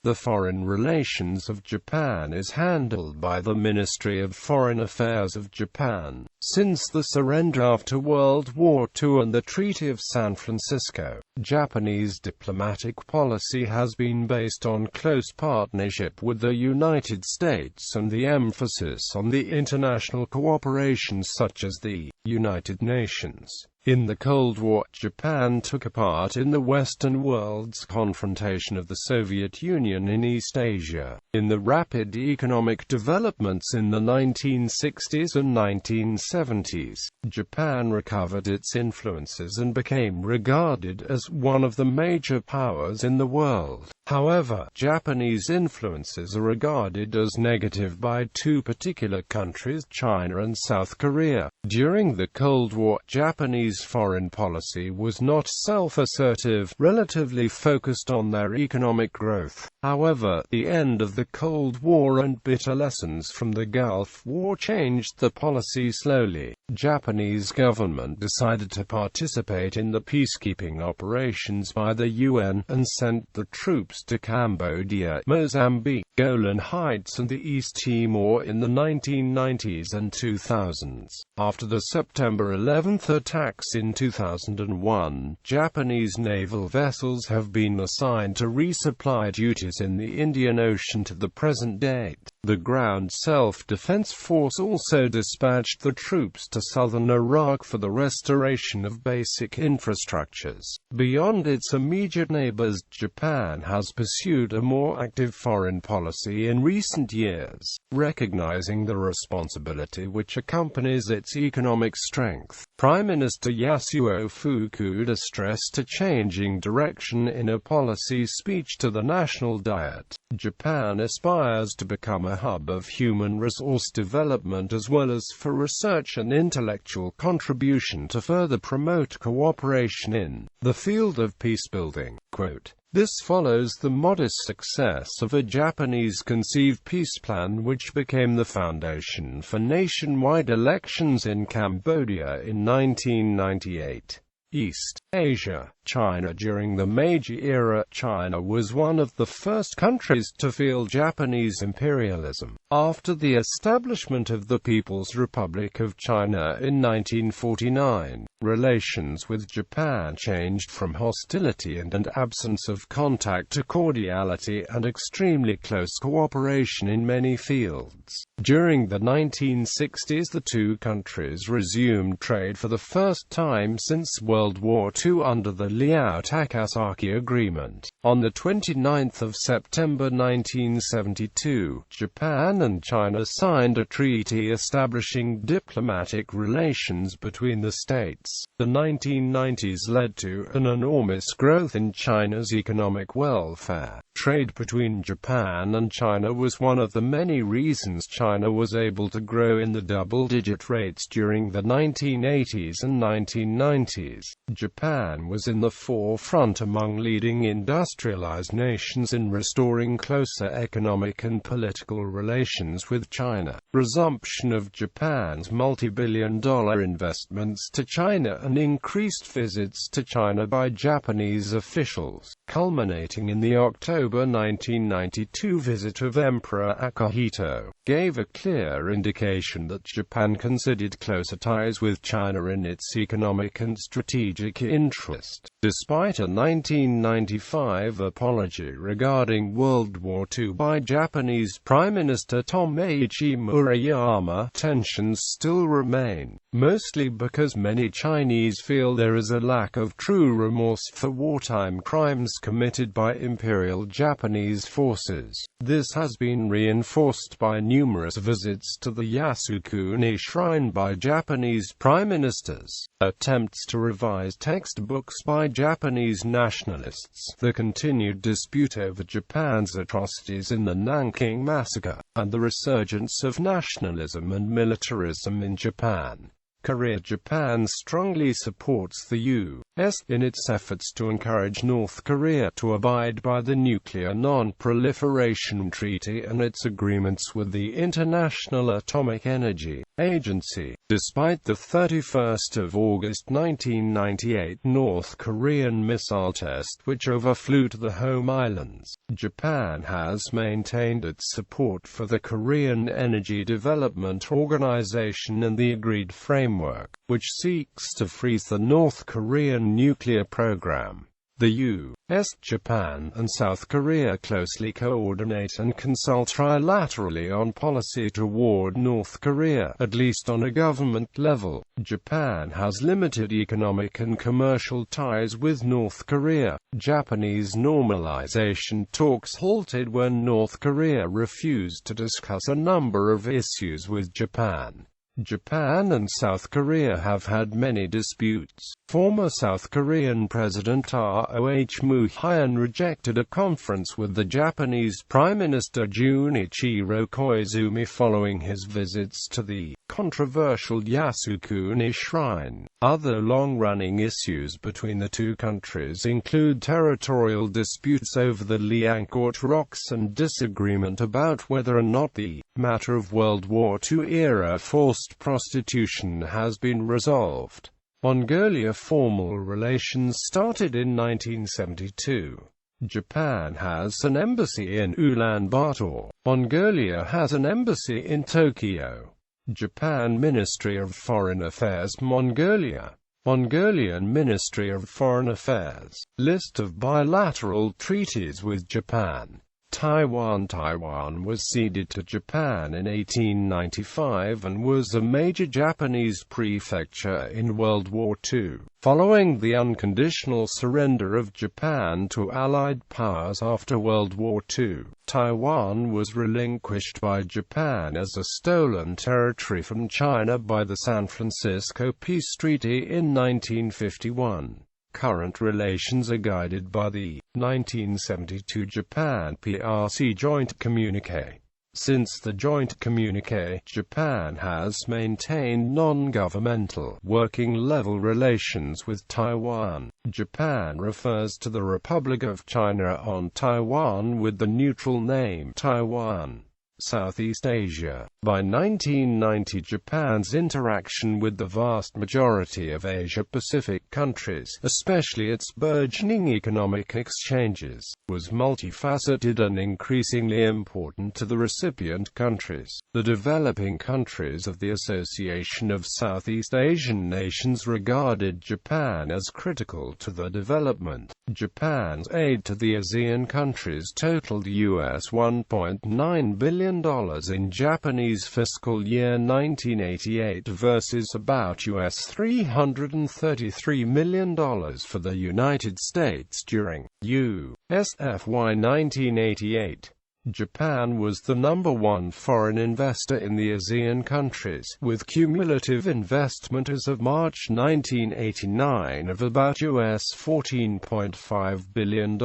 The foreign relations of Japan is handled by the Ministry of Foreign Affairs of Japan. Since the surrender after World War II and the Treaty of San Francisco, Japanese diplomatic policy has been based on close partnership with the United States and the emphasis on the international cooperation such as the United Nations. In the Cold War, Japan took a part in the Western world's confrontation of the Soviet Union in East Asia. In the rapid economic developments in the 1960s and 1970s, Japan recovered its influences and became regarded as one of the major powers in the world. However, Japanese influences are regarded as negative by two particular countries, China and South Korea. During the Cold War, Japanese foreign policy was not self-assertive, relatively focused on their economic growth. However, the end of the Cold War and bitter lessons from the Gulf War changed the policy slowly. Japanese government decided to participate in the peacekeeping operations by the UN and sent the troops to Cambodia, Mozambique, Golan Heights and the East Timor in the 1990s and 2000s. After the September 11 attacks in 2001, Japanese naval vessels have been assigned to resupply duties in the Indian Ocean to the present date. The Ground Self-Defense Force also dispatched the troops to southern Iraq for the restoration of basic infrastructures. Beyond its immediate neighbors, Japan has pursued a more active foreign policy in recent years, recognizing the responsibility which accompanies its economic strength. Prime Minister Yasuo Fukuda stressed a changing direction in a policy speech to the National Diet. Japan aspires to become a hub of human resource development as well as for research and intellectual contribution to further promote cooperation in the field of peacebuilding. Quote, "This follows the modest success of a Japanese-conceived peace plan which became the foundation for nationwide elections in Cambodia in 1998. East Asia, China. During the Meiji era, China was one of the first countries to feel Japanese imperialism. After the establishment of the People's Republic of China in 1949, relations with Japan changed from hostility and an absence of contact to cordiality and extremely close cooperation in many fields. During the 1960s, the two countries resumed trade for the first time since World War II under the Liao-Takasaki Agreement. On the 29th of September 1972, Japan and China signed a treaty establishing diplomatic relations between the states. The 1990s led to an enormous growth in China's economic welfare. Trade between Japan and China was one of the many reasons China was able to grow in the double-digit rates during the 1980s and 1990s. Japan was in the forefront among leading industrialized nations in restoring closer economic and political relations with China. Resumption of Japan's multi-billion-dollar investments to China and increased visits to China by Japanese officials, culminating in the October 1992 visit of Emperor Akihito, gave a clear indication that Japan considered closer ties with China in its economic and strategic interest. Despite a 1995 apology regarding World War II by Japanese Prime Minister Tomoichi Murayama, tensions still remain, mostly because many Chinese feel there is a lack of true remorse for wartime crimes committed by Imperial Japanese forces. This has been reinforced by numerous visits to the Yasukuni Shrine by Japanese prime ministers, attempts to revise textbooks by Japanese nationalists, the continued dispute over Japan's atrocities in the Nanking Massacre, and the resurgence of nationalism and militarism in Japan. Korea. Japan strongly supports the in its efforts to encourage North Korea to abide by the Nuclear Non-Proliferation Treaty and its agreements with the International Atomic Energy Agency. Despite the 31st of August 1998 North Korean missile test which overflew to the home islands, Japan has maintained its support for the Korean Energy Development Organization and the agreed framework, which seeks to freeze the North Korean nuclear program. The U.S., Japan, and South Korea closely coordinate and consult trilaterally on policy toward North Korea, at least on a government level. Japan has limited economic and commercial ties with North Korea. Japanese normalization talks halted when North Korea refused to discuss a number of issues with Japan. Japan and South Korea have had many disputes. Former South Korean President Roh Moo-hyun rejected a conference with the Japanese Prime Minister Junichiro Koizumi following his visits to the controversial Yasukuni Shrine. Other long-running issues between the two countries include territorial disputes over the Liancourt Rocks and disagreement about whether or not the matter of World War II-era forced prostitution has been resolved. Mongolia formal relations started in 1972. Japan has an embassy in Ulaanbaatar. Mongolia has an embassy in Tokyo. Japan Ministry of Foreign Affairs Mongolia. Mongolian Ministry of Foreign Affairs. List of bilateral treaties with Japan. Taiwan was ceded to Japan in 1895 and was a major Japanese prefecture in World War II. Following the unconditional surrender of Japan to Allied powers after World War II, Taiwan was relinquished by Japan as a stolen territory from China by the San Francisco Peace Treaty in 1951. Current relations are guided by the 1972 Japan-PRC Joint Communiqué. Since the Joint Communiqué, Japan has maintained non-governmental, working-level relations with Taiwan. Japan refers to the Republic of China on Taiwan with the neutral name Taiwan. Southeast Asia. By 1990, Japan's interaction with the vast majority of Asia-Pacific countries, especially its burgeoning economic exchanges, was multifaceted and increasingly important to the recipient countries. The developing countries of the Association of Southeast Asian Nations regarded Japan as critical to their development. Japan's aid to the ASEAN countries totaled US $1.9 billion in Japanese fiscal year 1988 versus about US $333 million for the United States during US FY 1988. Japan was the #1 foreign investor in the ASEAN countries, with cumulative investment as of March 1989 of about US $14.5 billion,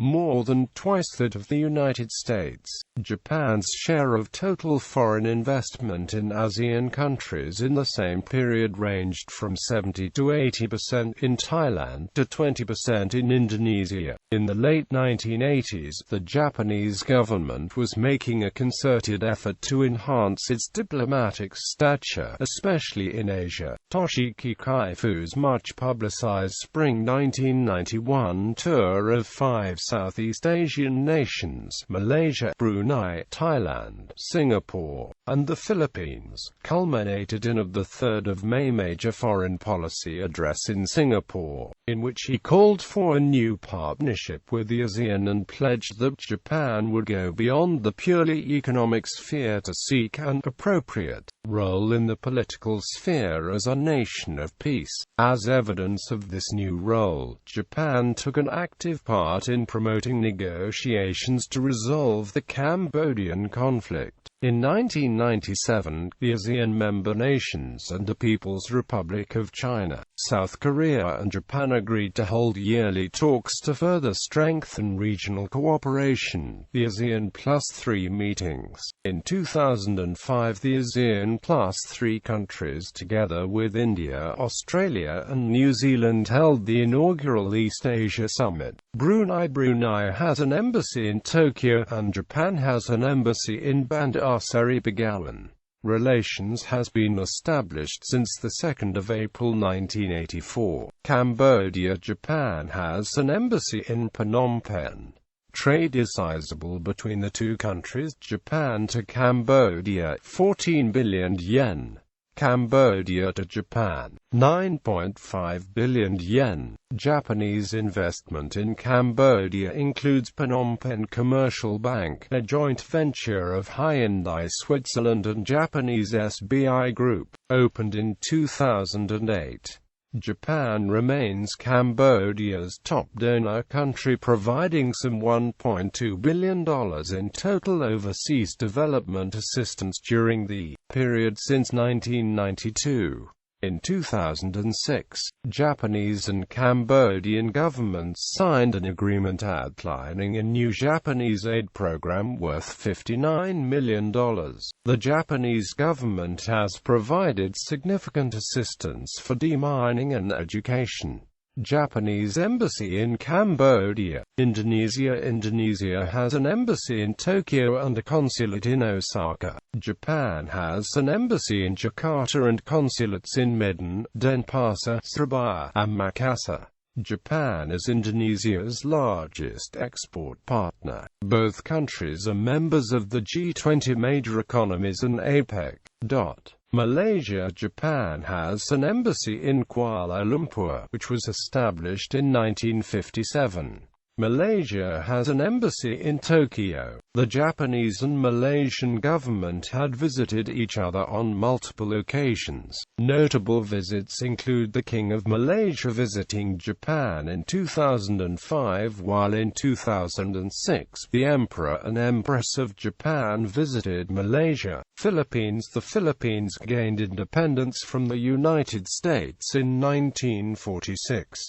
more than twice that of the United States. Japan's share of total foreign investment in ASEAN countries in the same period ranged from 70 to 80% in Thailand to 20% in Indonesia. In the late 1980s, the Japanese government was making a concerted effort to enhance its diplomatic stature, especially in Asia. Toshiki Kaifu's much-publicized spring 1991 tour of 5 Southeast Asian nations, Malaysia, Brunei, Thailand, Singapore, and the Philippines, culminated in the 3rd of May major foreign policy address in Singapore, in which he called for a new partnership with the ASEAN and pledged that Japan would go beyond the purely economic sphere to seek an appropriate role in the political sphere as a nation of peace. As evidence of this new role, Japan took an active part in promoting negotiations to resolve the Cambodian conflict. In 1997, the ASEAN member nations and the People's Republic of China, South Korea and Japan agreed to hold yearly talks to further strengthen regional cooperation, the ASEAN +3 meetings. In 2005, the ASEAN +3 countries, together with India, Australia and New Zealand, held the inaugural East Asia Summit. Brunei has an embassy in Tokyo, and Japan has an embassy in Bandar Seri Begawan. Relations has been established since the 2nd of April 1984. Cambodia. Japan has an embassy in Phnom Penh. Trade is sizable between the two countries. Japan to Cambodia, 14 billion yen. Cambodia to Japan, 9.5 billion yen. Japanese investment in Cambodia includes Phnom Penh Commercial Bank, a joint venture of Hyundai Switzerland and Japanese SBI Group, opened in 2008. Japan remains Cambodia's top donor country, providing some $1.2 billion in total overseas development assistance during the period since 1992. In 2006, Japanese and Cambodian governments signed an agreement outlining a new Japanese aid program worth $59 million. The Japanese government has provided significant assistance for demining and education. Japanese embassy in Cambodia. Indonesia. Indonesia has an embassy in Tokyo and a consulate in Osaka. Japan has an embassy in Jakarta and consulates in Medan, Denpasar, Surabaya, and Makassar. Japan is Indonesia's largest export partner. Both countries are members of the G20 major economies and APEC. Malaysia. Japan has an embassy in Kuala Lumpur, which was established in 1957. Malaysia has an embassy in Tokyo. The Japanese and Malaysian government had visited each other on multiple occasions. Notable visits include the King of Malaysia visiting Japan in 2005, while in 2006, the Emperor and Empress of Japan visited Malaysia. Philippines. The Philippines gained independence from the United States in 1946.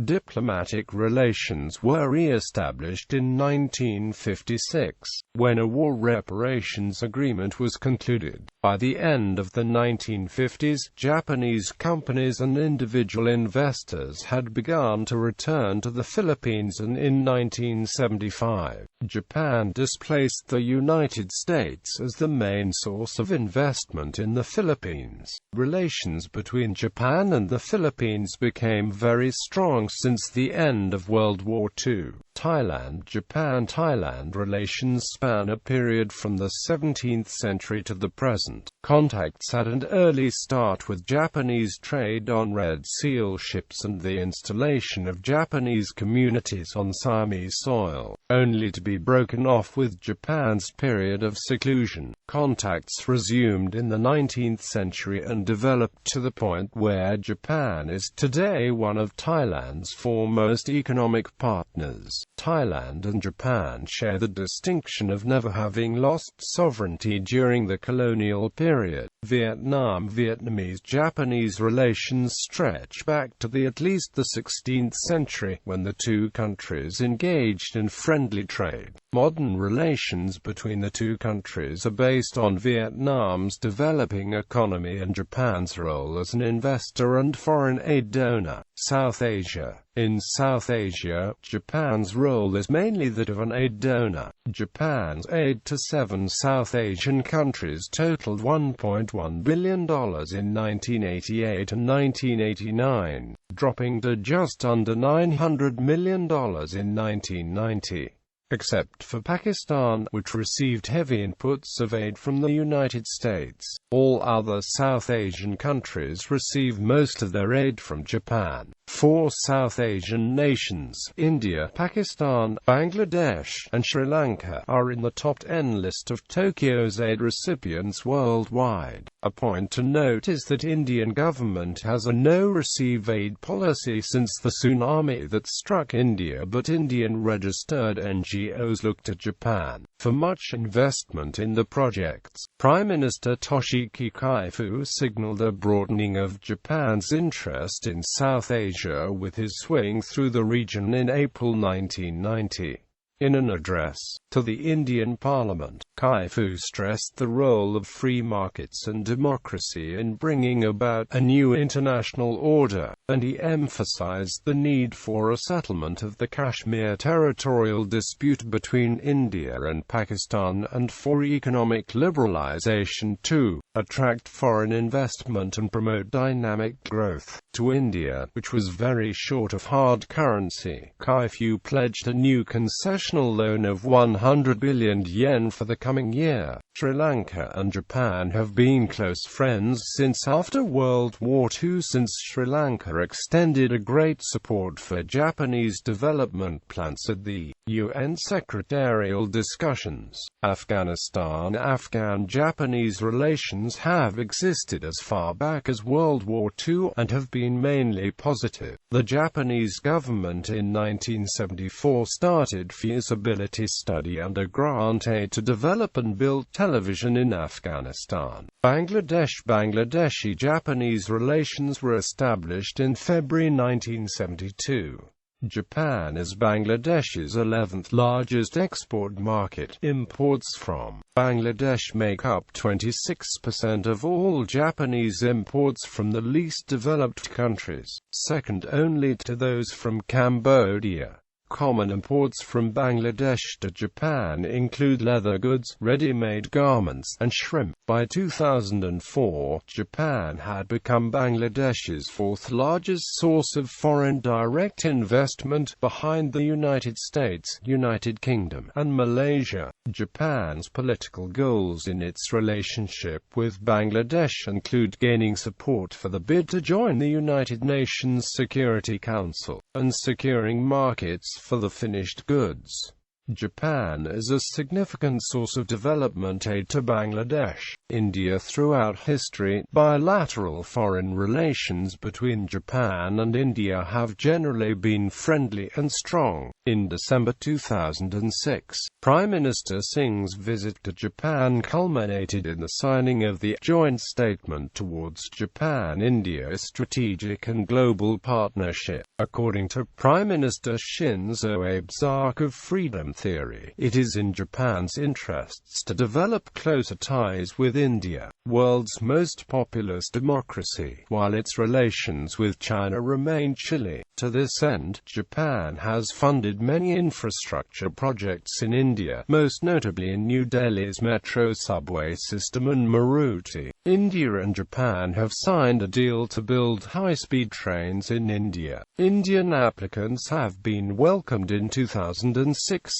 Diplomatic relations were re-established in 1956, when a war reparations agreement was concluded. By the end of the 1950s, Japanese companies and individual investors had begun to return to the Philippines, and in 1975, Japan displaced the United States as the main source of investment in the Philippines. Relations between Japan and the Philippines became very strong since the end of World War II. Thailand. Japan-Thailand relations span a period from the 17th century to the present. Contacts had an early start with Japanese trade on Red Seal ships and the installation of Japanese communities on Siamese soil, only to be broken off with Japan's period of seclusion. Contacts resumed in the 19th century and developed to the point where Japan is today one of Thailand's foremost economic partners. Thailand and Japan share the distinction of never having lost sovereignty during the colonial period. Vietnamese-Japanese relations stretch back to at least the 16th century, when the two countries engaged in friendly trade. Modern relations between the two countries are based on Vietnam's developing economy and Japan's role as an investor and foreign aid donor. South Asia. In South Asia, Japan's role is mainly that of an aid donor. Japan's aid to 7 South Asian countries totaled $1.1 billion in 1988 and 1989, dropping to just under $900 million in 1990. Except for Pakistan, which received heavy inputs of aid from the United States, all other South Asian countries receive most of their aid from Japan. 4 South Asian nations, India, Pakistan, Bangladesh, and Sri Lanka, are in the top 10 list of Tokyo's aid recipients worldwide. A point to note is that Indian government has a no-receive aid policy since the tsunami that struck India, but Indian registered NGOs NGOs look to Japan for much investment in the projects. Prime Minister Toshiki Kaifu signaled a broadening of Japan's interest in South Asia with his swing through the region in April 1990. In an address to the Indian Parliament, Kaifu stressed the role of free markets and democracy in bringing about a new international order, and he emphasized the need for a settlement of the Kashmir territorial dispute between India and Pakistan and for economic liberalization to attract foreign investment and promote dynamic growth. To India, which was very short of hard currency, Kaifu pledged a new concessional loan of 100 billion yen for the coming year. Sri Lanka and Japan have been close friends since after World War II, since Sri Lanka extended a great support for Japanese development plans at the UN secretarial discussions. Afghanistan-Japanese relations have existed as far back as World War II and have been mainly positive. The Japanese government in 1974 started feasibility study and a grant aid to develop and build television in Afghanistan. Bangladeshi-Japanese relations were established in February 1972. Japan is Bangladesh's 11th largest export market. Imports from Bangladesh make up 26% of all Japanese imports from the least developed countries, second only to those from Cambodia. Common imports from Bangladesh to Japan include leather goods, ready-made garments, and shrimp. By 2004, Japan had become Bangladesh's fourth largest source of foreign direct investment, behind the United States, United Kingdom, and Malaysia. Japan's political goals in its relationship with Bangladesh include gaining support for the bid to join the United Nations Security Council, and securing markets for the finished goods. Japan is a significant source of development aid to Bangladesh. India. Throughout history, bilateral foreign relations between Japan and India have generally been friendly and strong. In December 2006, Prime Minister Singh's visit to Japan culminated in the signing of the joint statement towards Japan-India strategic and global partnership. According to Prime Minister Shinzo Abe's arc of freedom theory, it is in Japan's interests to develop closer ties with India, world's most populous democracy, while its relations with China remain chilly. To this end, Japan has funded many infrastructure projects in India, most notably in New Delhi's metro subway system and Maruti. India and Japan have signed a deal to build high-speed trains in India. Indian applicants have been welcomed in 2006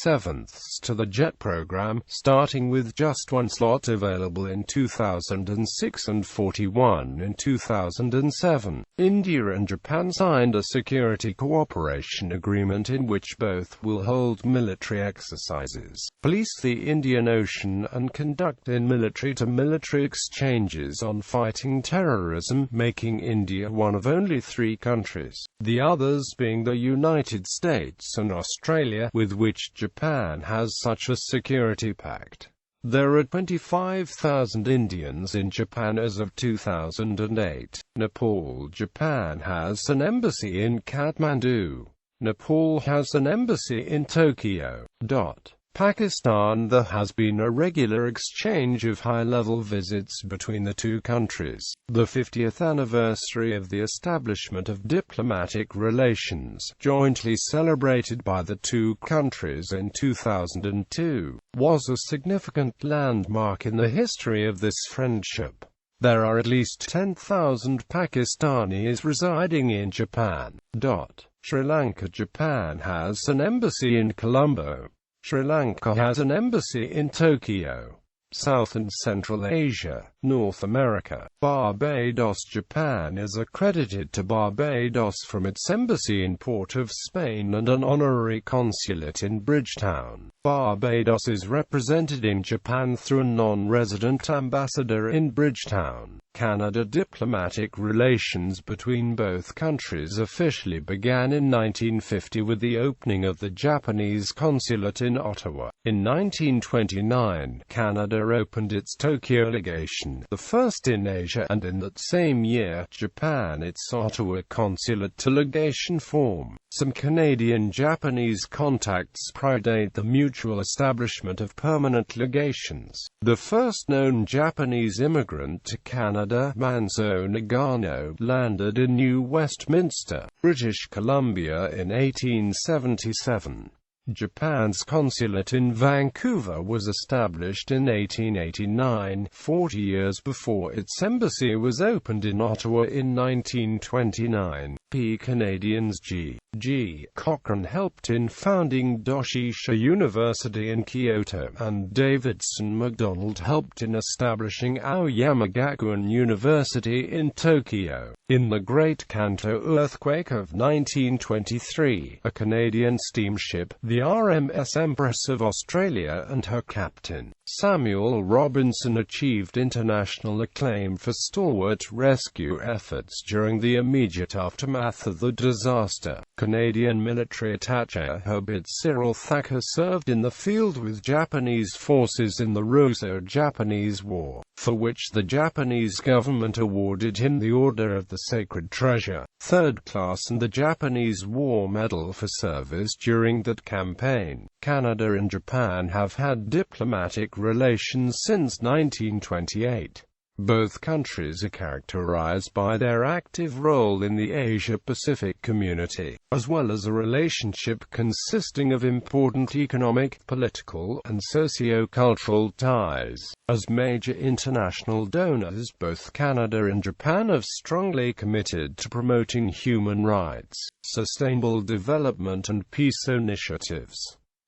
to the JET program, starting with just one slot available in 2006 and 41 in 2007. India and Japan signed a security cooperation agreement in which both will hold military exercises, police the Indian Ocean, and conduct military-to-military exchanges on fighting terrorism, making India one of only 3 countries, the others being the United States and Australia, with which Japan has such a security pact. There are 25,000 Indians in Japan as of 2008. Nepal. Japan has an embassy in Kathmandu. Nepal has an embassy in Tokyo. Pakistan. There has been a regular exchange of high-level visits between the two countries. The 50th anniversary of the establishment of diplomatic relations, jointly celebrated by the two countries in 2002, was a significant landmark in the history of this friendship. There are at least 10,000 Pakistanis residing in Japan. Sri Lanka. Japan has an embassy in Colombo. Sri Lanka has an embassy in Tokyo. South and Central Asia. North America. Barbados. Japan is accredited to Barbados from its embassy in Port of Spain and an honorary consulate in Bridgetown. Barbados is represented in Japan through a non-resident ambassador in Bridgetown. Canada. Diplomatic relations between both countries officially began in 1950 with the opening of the Japanese consulate in Ottawa. In 1929, Canada opened its Tokyo legation, the first in Asia, and in that same year, Japan its Ottawa consulate to legation form. Some Canadian-Japanese contacts predate the mutual establishment of permanent legations. The first known Japanese immigrant to Canada, Manzo Nagano, landed in New Westminster, British Columbia in 1877. Japan's consulate in Vancouver was established in 1889, 40 years before its embassy was opened in Ottawa in 1929. Canadians G. Cochrane helped in founding Doshisha University in Kyoto, and Davidson MacDonald helped in establishing Aoyamagakuin University in Tokyo. In the Great Kanto earthquake of 1923, a Canadian steamship, the RMS Empress of Australia, and her captain, Samuel Robinson, achieved international acclaim for stalwart rescue efforts during the immediate aftermath of the disaster. Canadian military attaché Herbert Cyril Thacker served in the field with Japanese forces in the Russo-Japanese War, for which the Japanese government awarded him the Order of the Sacred Treasure, Third Class, and the Japanese War Medal for service during that campaign. Canada and Japan have had diplomatic relations since 1928. Both countries are characterized by their active role in the Asia-Pacific community, as well as a relationship consisting of important economic, political, and socio-cultural ties. As major international donors, both Canada and Japan have strongly committed to promoting human rights, sustainable development, and peace initiatives.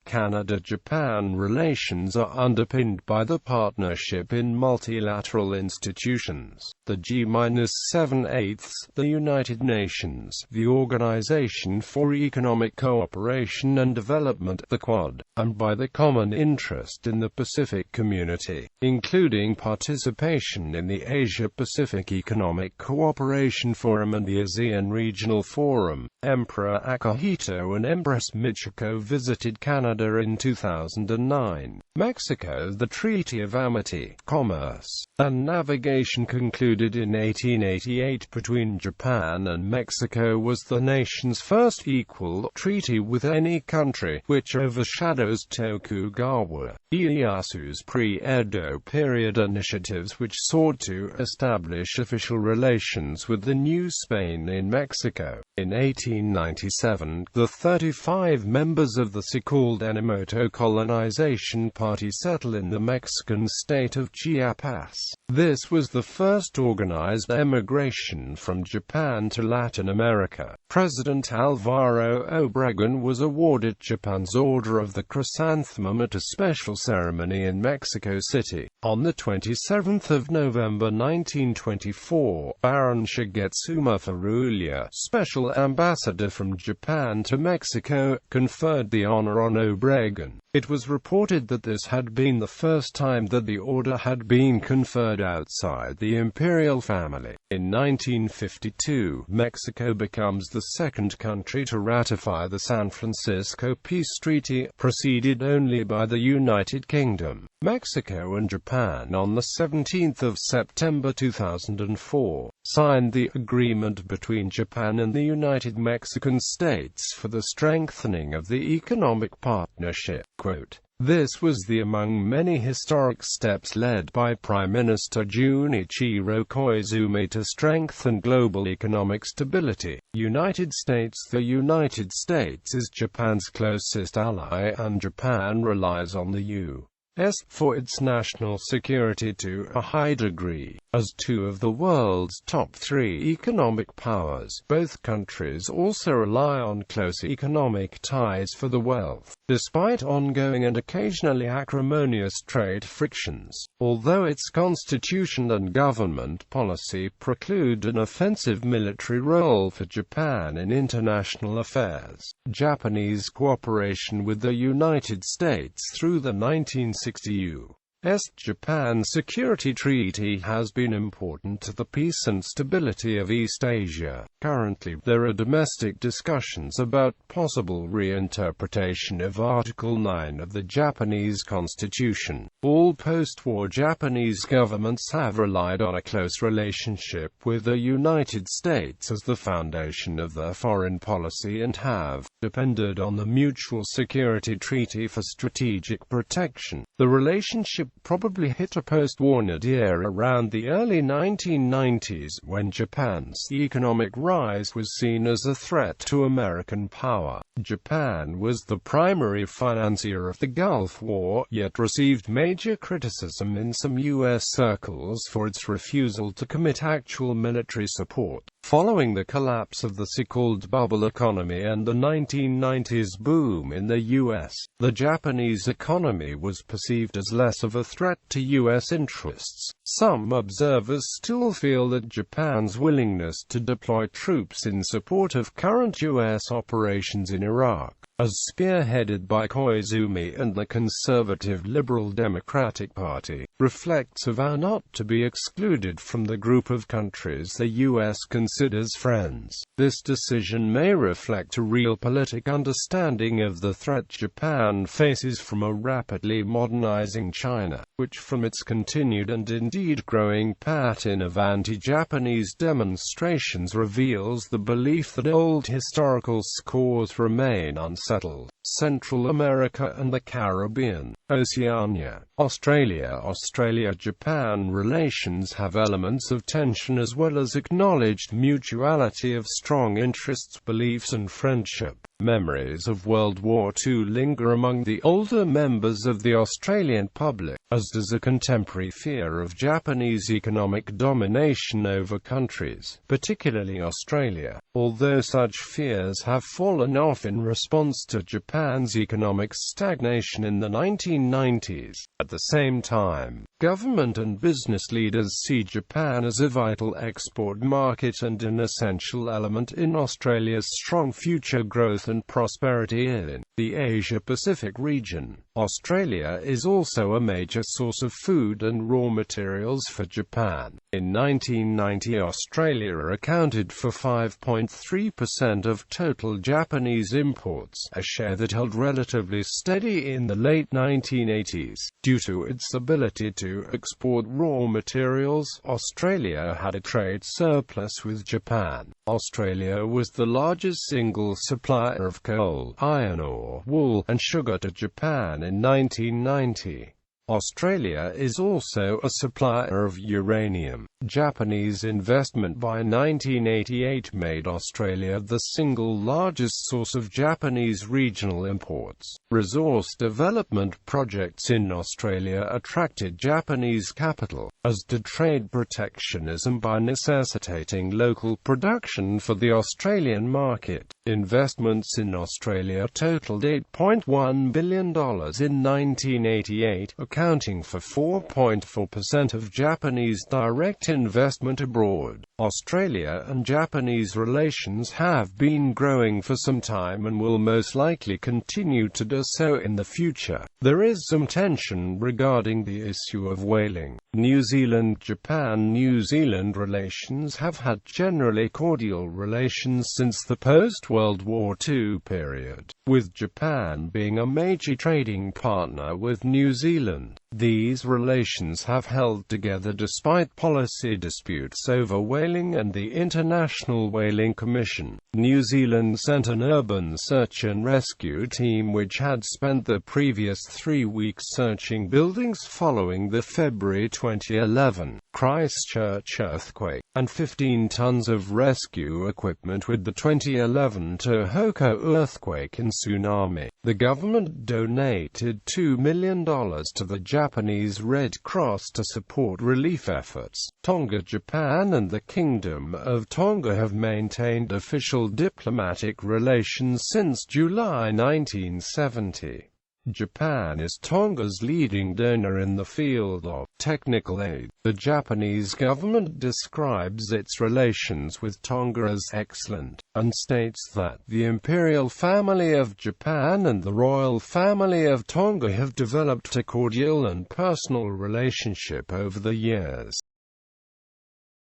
Canada-Japan relations are underpinned by the partnership in multilateral institutions, the G-7/8, the United Nations, the Organization for Economic Cooperation and Development, the Quad, and by the common interest in the Pacific community, including participation in the Asia-Pacific Economic Cooperation Forum and the ASEAN Regional Forum. Emperor Akihito and Empress Michiko visited Canada in 2009. Mexico. The Treaty of Amity, Commerce, and Navigation concluded in 1888 between Japan and Mexico was the nation's first equal treaty with any country, which overshadows Tokugawa Ieyasu's pre-Edo period initiatives which sought to establish official relations with the New Spain in Mexico. In 1897, the 35 members of the so-called Enomoto Colonization Party settled in the Mexican state of Chiapas. This was the first organized emigration from Japan to Latin America. President Alvaro Obregón was awarded Japan's Order of the Chrysanthemum at a special ceremony in Mexico City. On the 27th of November 1924, Baron Shigetsuma Furuya, special ambassador from Japan to Mexico, conferred the honor on Obregón. It was reported that this had been the first time that the order had been conferred outside the imperial family. In 1952, Mexico becomes the second country to ratify the San Francisco Peace Treaty, preceded only by the United Kingdom. Mexico and Japan, on the 17th of September 2004, signed the agreement between Japan and the United Mexican States for the strengthening of the economic partnership. Quote, "This was the among many historic steps led by Prime Minister Junichiro Koizumi to strengthen global economic stability. United States. The United States is Japan's closest ally, and Japan relies on the U.S. for its national security to a high degree. As two of the world's top three economic powers, both countries also rely on close economic ties for the wealth, despite ongoing and occasionally acrimonious trade frictions. Although its constitution and government policy preclude an offensive military role for Japan in international affairs, Japanese cooperation with the United States through the 1960 U. Japan Security Treaty has been important to the peace and stability of East Asia. Currently, there are domestic discussions about possible reinterpretation of Article 9 of the Japanese Constitution. All post-war Japanese governments have relied on a close relationship with the United States as the foundation of their foreign policy and have depended on the Mutual Security Treaty for strategic protection. The relationship probably hit a post-war nadir around the early 1990s, when Japan's economic rise was seen as a threat to American power. Japan was the primary financier of the Gulf War, yet received major criticism in some U.S. circles for its refusal to commit actual military support. Following the collapse of the so-called bubble economy and the 1990s boom in the U.S., the Japanese economy was perceived as less of a threat to U.S. interests. Some observers still feel that Japan's willingness to deploy troops in support of current U.S. operations in Iraq, as spearheaded by Koizumi and the conservative Liberal Democratic Party, reflects a vow not to be excluded from the group of countries the U.S. considers friends. This decision may reflect a realpolitik understanding of the threat Japan faces from a rapidly modernizing China, which from its continued and indeed growing pattern of anti-Japanese demonstrations reveals the belief that old historical scores remain unsettled. Central America and the Caribbean, Oceania, Australia-Japan relations have elements of tension as well as acknowledged mutuality of strong interests, beliefs and friendship. Memories of World War II linger among the older members of the Australian public, as does a contemporary fear of Japanese economic domination over countries, particularly Australia, although such fears have fallen off in response to Japan's economic stagnation in the 1990s. At the same time, government and business leaders see Japan as a vital export market and an essential element in Australia's strong future growth and prosperity in the Asia-Pacific region. Australia is also a major source of food and raw materials for Japan. In 1990, Australia accounted for 5.3% of total Japanese imports, a share that held relatively steady in the late 1980s. Due to its ability to export raw materials, Australia had a trade surplus with Japan. Australia was the largest single supplier of coal, iron ore, wool, and sugar to Japan in 1990. Australia is also a supplier of uranium. Japanese investment by 1988 made Australia the single largest source of Japanese regional imports. Resource development projects in Australia attracted Japanese capital, as did trade protectionism by necessitating local production for the Australian market. Investments in Australia totaled $8.1 billion in 1988, accounting for 4.4% of Japanese direct investment abroad. Australia and Japanese relations have been growing for some time and will most likely continue to do so in the future. There is some tension regarding the issue of whaling. New Zealand-Japan-New Zealand relations have had generally cordial relations since the post-World War II period, with Japan being a major trading partner with New Zealand. These relations have held together despite policy disputes over whaling and the International Whaling Commission. New Zealand sent an urban search and rescue team which had spent the previous 3 weeks searching buildings following the February 2011 Christchurch earthquake, and 15 tons of rescue equipment with the 2011 Tohoku earthquake and tsunami. The government donated $2 million to the Japanese Red Cross to support relief efforts. Tonga, Japan and the Kingdom of Tonga have maintained official diplomatic relations since July 1970. Japan is Tonga's leading donor in the field of technical aid. The Japanese government describes its relations with Tonga as excellent, and states that the imperial family of Japan and the royal family of Tonga have developed a cordial and personal relationship over the years.